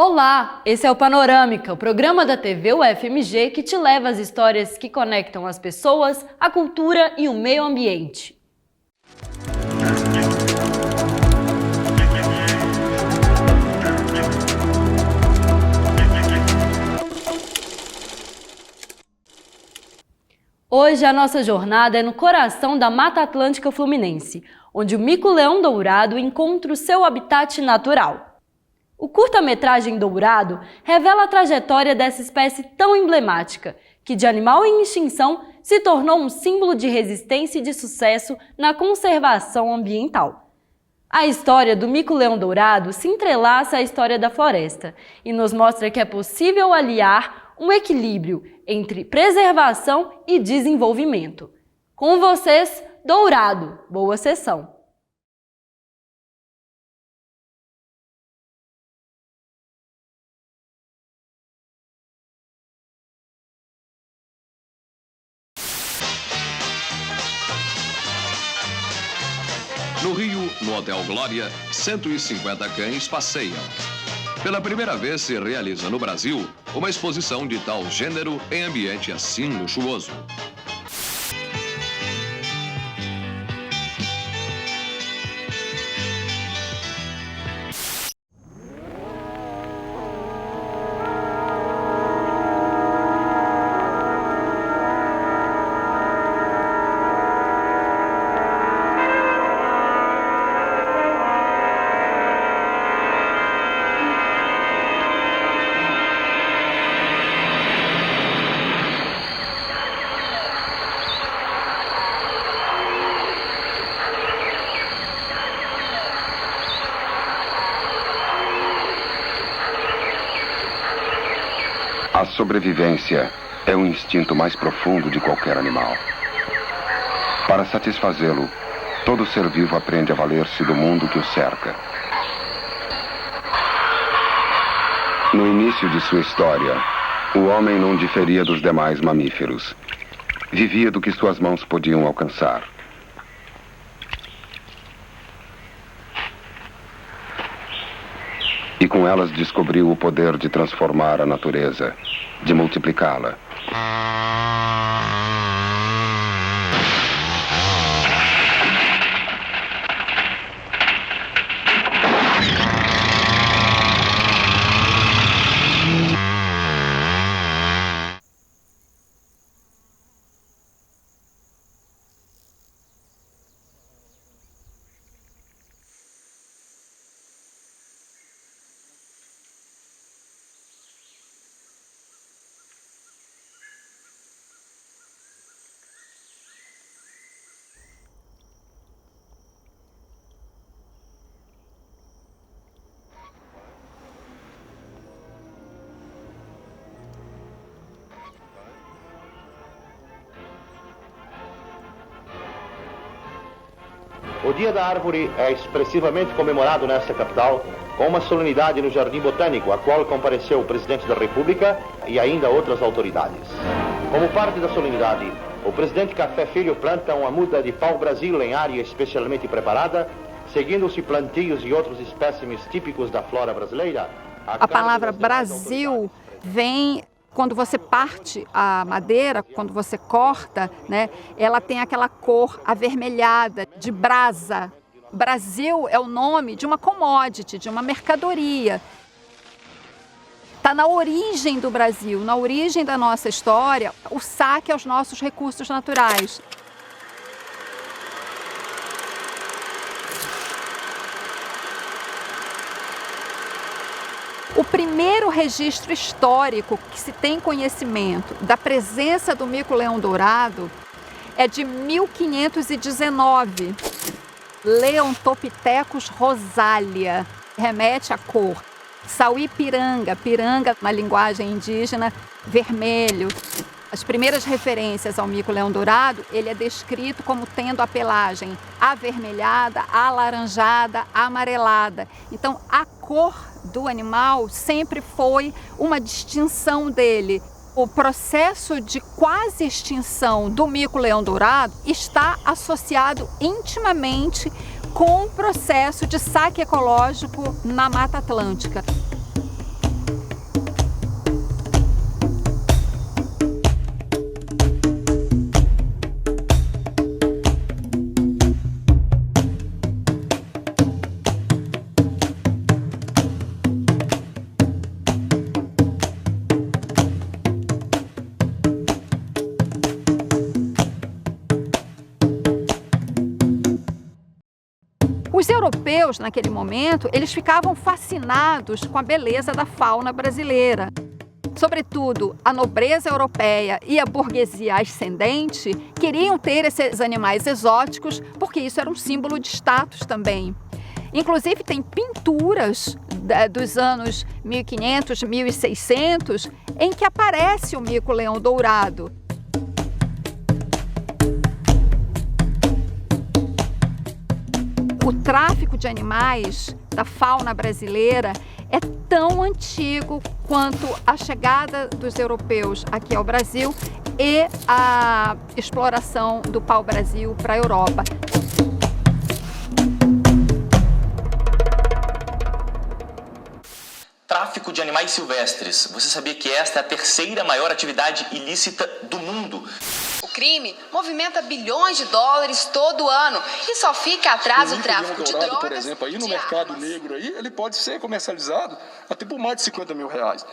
Olá, esse é o Panorâmica, o programa da TV UFMG que te leva às histórias que conectam as pessoas, a cultura e o meio ambiente. Hoje a nossa jornada é no coração da Mata Atlântica Fluminense, onde o mico-leão dourado encontra o seu habitat natural. O curta-metragem Dourado revela a trajetória dessa espécie tão emblemática, que de animal em extinção se tornou um símbolo de resistência e de sucesso na conservação ambiental. A história do mico-leão dourado se entrelaça à história da floresta e nos mostra que é possível aliar um equilíbrio entre preservação e desenvolvimento. Com vocês, Dourado. Boa sessão! No Rio, no Hotel Glória, 150 cães passeiam. Pela primeira vez se realiza no Brasil uma exposição de tal gênero em ambiente assim luxuoso. A sobrevivência é o instinto mais profundo de qualquer animal. Para satisfazê-lo, todo ser vivo aprende a valer-se do mundo que o cerca. No início de sua história, o homem não diferia dos demais mamíferos. Vivia do que suas mãos podiam alcançar. E com elas descobriu o poder de transformar a natureza, de multiplicá-la. O Dia da Árvore é expressivamente comemorado nesta capital com uma solenidade no Jardim Botânico, a qual compareceu o Presidente da República e ainda outras autoridades. Como parte da solenidade, o Presidente Café Filho planta uma muda de pau-brasil em área especialmente preparada, seguindo-se plantios e outros espécimes típicos da flora brasileira. A palavra Brasil vem... Quando você parte a madeira, quando você corta, né, ela tem aquela cor avermelhada, de brasa. Brasil é o nome de uma commodity, de uma mercadoria. Está na origem do Brasil, na origem da nossa história, o saque aos nossos recursos naturais. O primeiro registro histórico que se tem conhecimento da presença do mico-leão dourado é de 1519. Leontopithecus rosalia, remete à cor. Sauí-piranga, piranga na linguagem indígena, vermelho. As primeiras referências ao mico-leão dourado, ele é descrito como tendo a pelagem avermelhada, alaranjada, amarelada. Então, a cor do animal sempre foi uma distinção dele. O processo de quase extinção do mico-leão dourado está associado intimamente com o processo de saque ecológico na Mata Atlântica. europeus, naquele momento, eles ficavam fascinados com a beleza da fauna brasileira. Sobretudo, a nobreza europeia e a burguesia ascendente queriam ter esses animais exóticos porque isso era um símbolo de status também. Inclusive, tem pinturas dos anos 1500, 1600, em que aparece o mico-leão dourado. O tráfico de animais da fauna brasileira é tão antigo quanto a chegada dos europeus aqui ao Brasil e a exploração do pau-brasil para a Europa. Tráfico de animais silvestres. Você sabia que esta é a terceira maior atividade ilícita do mundo? O crime movimenta bilhões de dólares todo ano e só fica atrás do tráfico de drogas, por exemplo, aí no mercado negro aí, ele pode ser comercializado até por mais de 50 mil reais.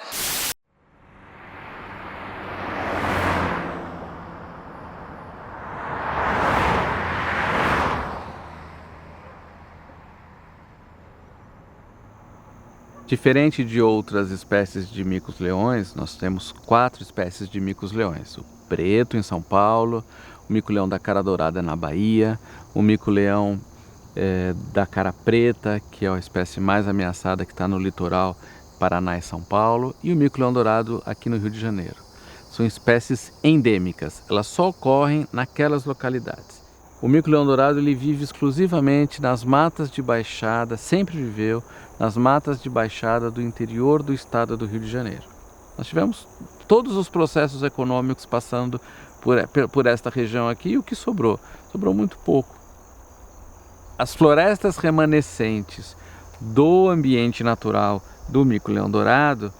Diferente de outras espécies de micos-leões, nós temos 4 espécies de micos-leões. O preto, em São Paulo, o mico-leão da cara dourada na Bahia, o mico-leão da cara preta, que é a espécie mais ameaçada que está no litoral Paraná e São Paulo, e o mico-leão dourado aqui no Rio de Janeiro. São espécies endêmicas, elas só ocorrem naquelas localidades. O mico-leão dourado ele vive exclusivamente nas matas de baixada, sempre viveu nas matas de baixada do interior do estado do Rio de Janeiro. Nós tivemos todos os processos econômicos passando por esta região aqui e o que sobrou? Sobrou muito pouco. As florestas remanescentes do ambiente natural do mico-leão dourado,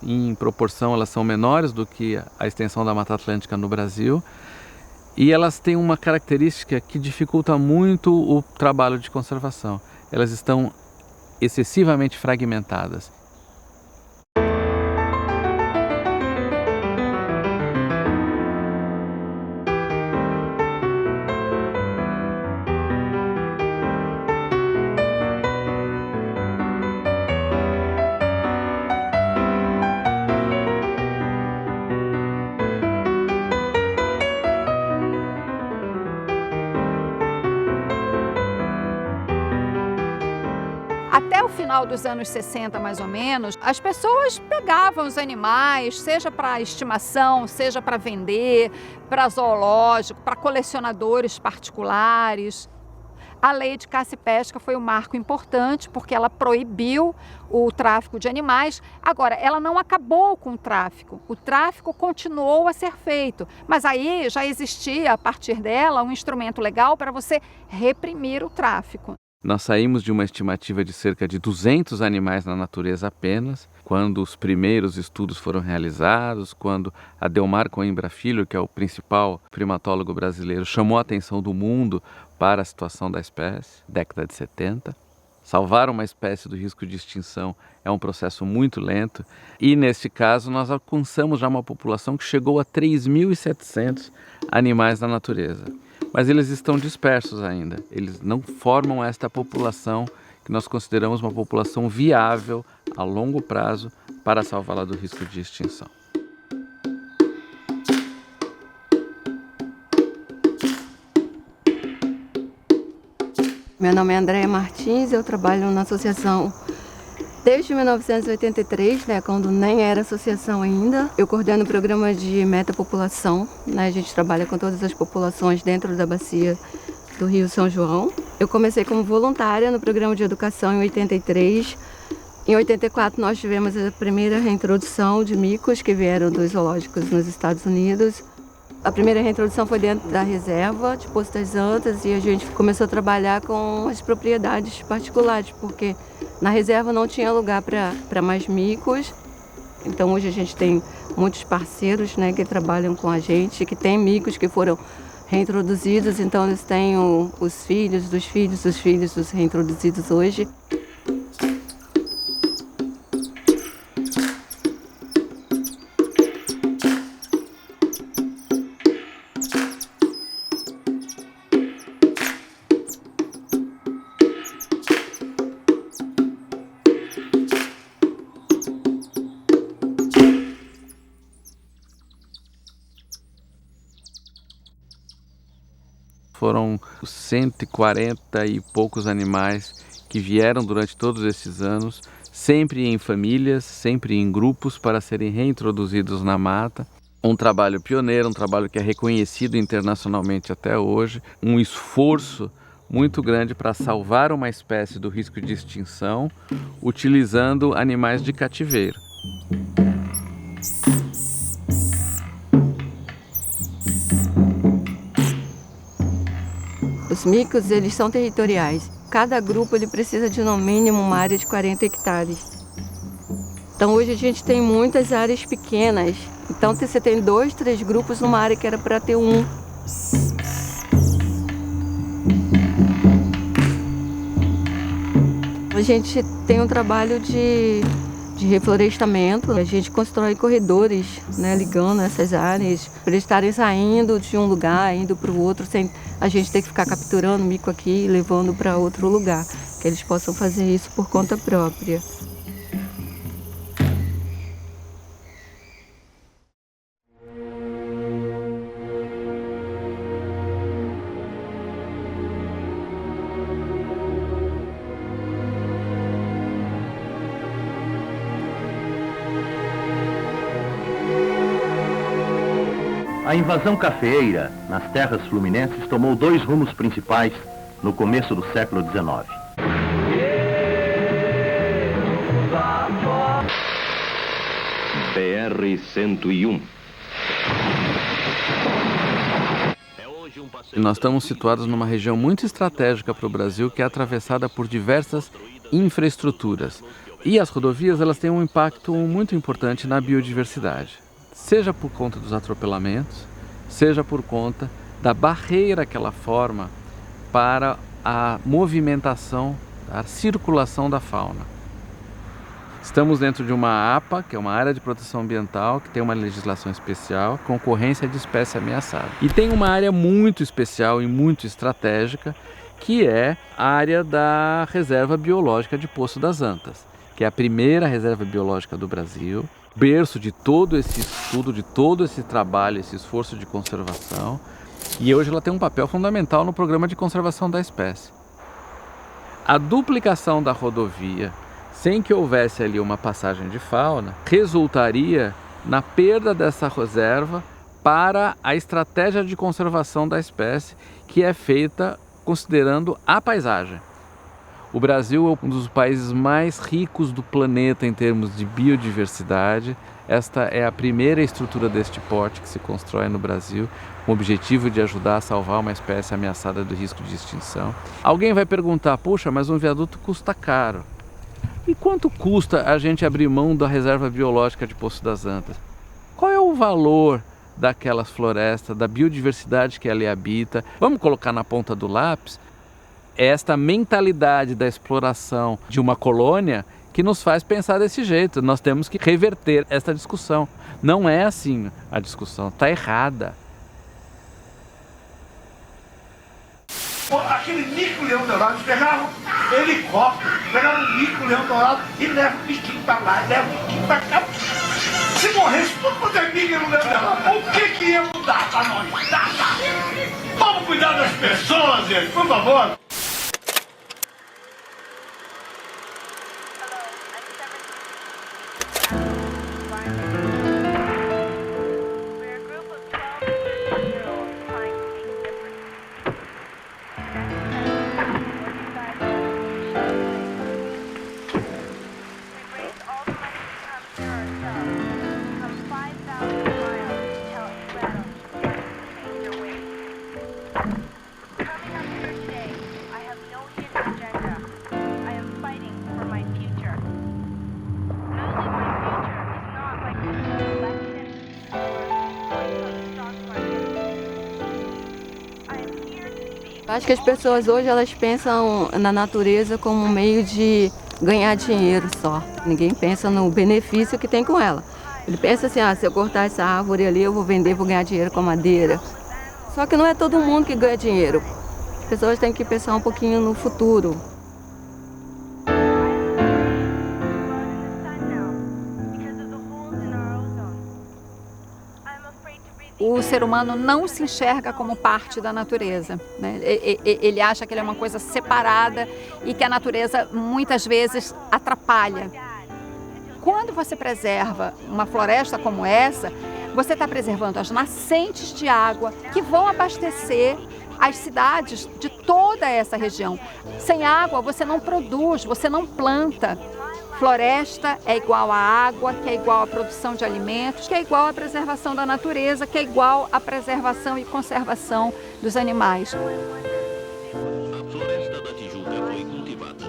em proporção elas são menores do que a extensão da Mata Atlântica no Brasil, e elas têm uma característica que dificulta muito o trabalho de conservação. Elas estão excessivamente fragmentadas. Até o final dos anos 60, mais ou menos, as pessoas pegavam os animais, seja para estimação, seja para vender, para zoológico, para colecionadores particulares. A lei de caça e pesca foi um marco importante porque ela proibiu o tráfico de animais. Agora, ela não acabou com o tráfico continuou a ser feito, mas aí já existia, a partir dela, um instrumento legal para você reprimir o tráfico. Nós saímos de uma estimativa de cerca de 200 animais na natureza apenas, quando os primeiros estudos foram realizados, quando Adelmar Coimbra Filho, que é o principal primatólogo brasileiro, chamou a atenção do mundo para a situação da espécie, década de 70. Salvar uma espécie do risco de extinção é um processo muito lento e, neste caso, nós alcançamos já uma população que chegou a 3.700 animais na natureza. Mas eles estão dispersos ainda, eles não formam esta população que nós consideramos uma população viável a longo prazo para salvá-la do risco de extinção. Meu nome é Andréia Martins, eu trabalho na associação desde 1983, quando nem era associação ainda. Eu coordeno o programa de metapopulação, A gente trabalha com todas as populações dentro da bacia do Rio São João. Eu comecei como voluntária no programa de educação em 83. Em 84 nós tivemos a primeira reintrodução de micos que vieram dos zoológicos nos Estados Unidos. A primeira reintrodução foi dentro da reserva de Poço das Antas e a gente começou a trabalhar com as propriedades particulares, porque na reserva não tinha lugar para mais micos. Então hoje a gente tem muitos parceiros que trabalham com a gente, que tem micos que foram reintroduzidos, então eles têm os filhos dos filhos dos filhos dos reintroduzidos hoje. foram 140 e poucos animais que vieram durante todos esses anos, sempre em famílias, sempre em grupos, para serem reintroduzidos na mata. Um trabalho pioneiro, um trabalho que é reconhecido internacionalmente até hoje, um esforço muito grande para salvar uma espécie do risco de extinção, utilizando animais de cativeiro. Os micos, eles são territoriais. Cada grupo ele precisa de no mínimo uma área de 40 hectares. Então hoje a gente tem muitas áreas pequenas. Então você tem 2, 3 grupos numa área que era para ter um. A gente tem um trabalho de reflorestamento. A gente constrói corredores, né, ligando essas áreas para eles estarem saindo de um lugar, indo para o outro, sem a gente ter que ficar capturando mico aqui e levando para outro lugar. Que eles possam fazer isso por conta própria. A invasão cafeeira nas terras fluminenses tomou 2 rumos principais no começo do século XIX. BR-101. Nós estamos situados numa região muito estratégica para o Brasil, que é atravessada por diversas infraestruturas. E as rodovias, elas têm um impacto muito importante na biodiversidade. Seja por conta dos atropelamentos, seja por conta da barreira que ela forma para a movimentação, a circulação da fauna. Estamos dentro de uma APA, que é uma área de proteção ambiental, que tem uma legislação especial, concorrência de espécie ameaçada. E tem uma área muito especial e muito estratégica, que é a área da Reserva Biológica de Poço das Antas, que é a primeira reserva biológica do Brasil, berço de todo esse estudo, de todo esse trabalho, esse esforço de conservação. E hoje ela tem um papel fundamental no programa de conservação da espécie. A duplicação da rodovia, sem que houvesse ali uma passagem de fauna, resultaria na perda dessa reserva para a estratégia de conservação da espécie, que é feita considerando a paisagem. O Brasil é um dos países mais ricos do planeta em termos de biodiversidade. Esta é a primeira estrutura deste porte que se constrói no Brasil, com o objetivo de ajudar a salvar uma espécie ameaçada do risco de extinção. Alguém vai perguntar, puxa, mas um viaduto custa caro. E quanto custa a gente abrir mão da reserva biológica de Poço das Antas? Qual é o valor daquelas florestas, da biodiversidade que ali habita? Vamos colocar na ponta do lápis esta mentalidade da exploração de uma colônia que nos faz pensar desse jeito. Nós temos que reverter esta discussão. Não é assim a discussão, está errada. Aquele mico-leão dourado, eles pegavam helicóptero, pegavam um mico-leão dourado e levam o bichinho para lá, e levam o bichinho para cá. Se morresse tudo quanto é mico-leão dourado, o que ia mudar para nós? Vamos cuidar das pessoas, gente, por favor. Acho que as pessoas hoje elas pensam na natureza como um meio de ganhar dinheiro só. Ninguém pensa no benefício que tem com ela. Ele pensa assim, se eu cortar essa árvore ali, eu vou vender, vou ganhar dinheiro com a madeira. Só que não é todo mundo que ganha dinheiro. As pessoas têm que pensar um pouquinho no futuro. O ser humano não se enxerga como parte da natureza, né? Ele acha que ele é uma coisa separada e que a natureza muitas vezes atrapalha. Quando você preserva uma floresta como essa, você está preservando as nascentes de água que vão abastecer as cidades de toda essa região. Sem água você não produz, você não planta. Floresta é igual à água, que é igual à produção de alimentos, que é igual à preservação da natureza, que é igual à preservação e conservação dos animais. A floresta da Tijuca foi cultivada.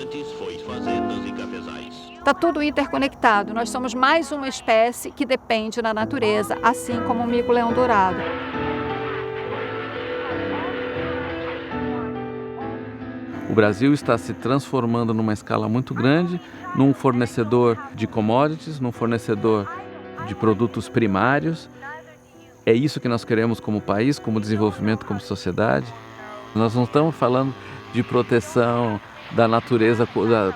Antes foi fazendas e cafezais. Está tudo interconectado. Nós somos mais uma espécie que depende da natureza, assim como o mico-leão-dourado. O Brasil está se transformando numa escala muito grande, num fornecedor de commodities, num fornecedor de produtos primários. É isso que nós queremos como país, como desenvolvimento, como sociedade. Nós não estamos falando de proteção da natureza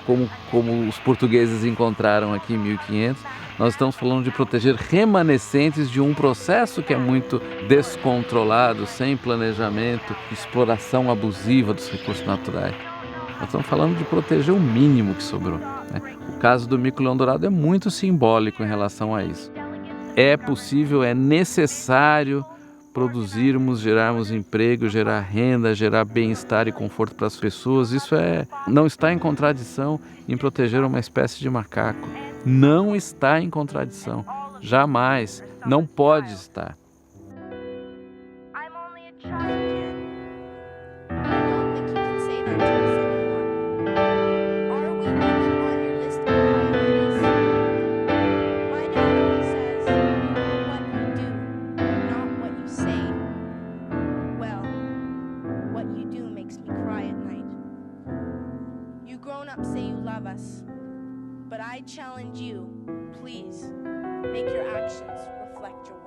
como os portugueses encontraram aqui em 1500. Nós estamos falando de proteger remanescentes de um processo que é muito descontrolado, sem planejamento, exploração abusiva dos recursos naturais. Nós estamos falando de proteger o mínimo que sobrou, né? O caso do mico-leão-dourado é muito simbólico em relação a isso. É possível, é necessário produzirmos, gerarmos emprego, gerar renda, gerar bem-estar e conforto para as pessoas. Isso não está em contradição em proteger uma espécie de macaco. Não está em contradição. Jamais. Não pode estar. But I challenge you, please, make your actions reflect your